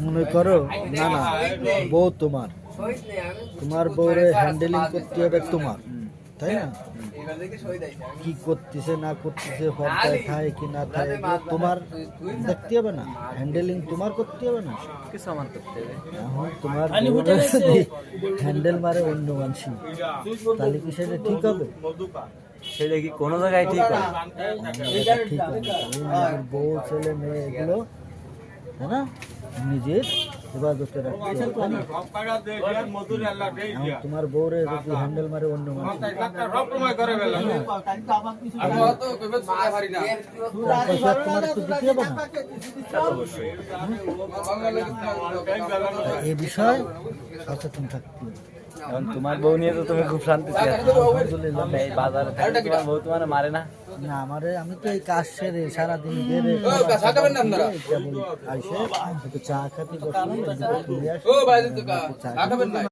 মনে করো না না, বউ তোমার, তোমার বউরে হ্যান্ডেলিং করতে হবে তোমার, তাই না? কি করতেছে না করতেছে, পর্দায় থাকে কি না থাকে, তোমার দেখতে হবে না? হ্যান্ডেলিং তোমার করতে হবে না? কিছু আমার করতে হবে। এখন তোমার বউরে যদি হ্যান্ডেল মারে অন্য মানুষ, তাহলে কি সেটা ঠিক হবে? সেটা কি কোনো জায়গায় ঠিক হয়? এটা ঠিক হবে না। তাহলে নিজের বউ ছেলে মেয়ে এগুলো, তাই না, নিজের হেফাজতে রাখতে হবে, তাই না? এখন তোমার বউরে যদি হ্যান্ডেল মারে অন্য মানুষ, তোমার একটু দিতে হবে না? এই বিষয়ে সচেতন থাকতে হবে। এখন তোমার বউ নিয়ে তো তুমি খুব শান্তিতে আছো। আলহামদুলিল্লাহ। এই বাজারে থাকলে তোমার বউ তোমার মারে না? না, আমারে আমি তো এই কাজ সেরে সারাদিন বেড়ে আইসে একটু চা খাতে বসলাম, চা খাবেন না?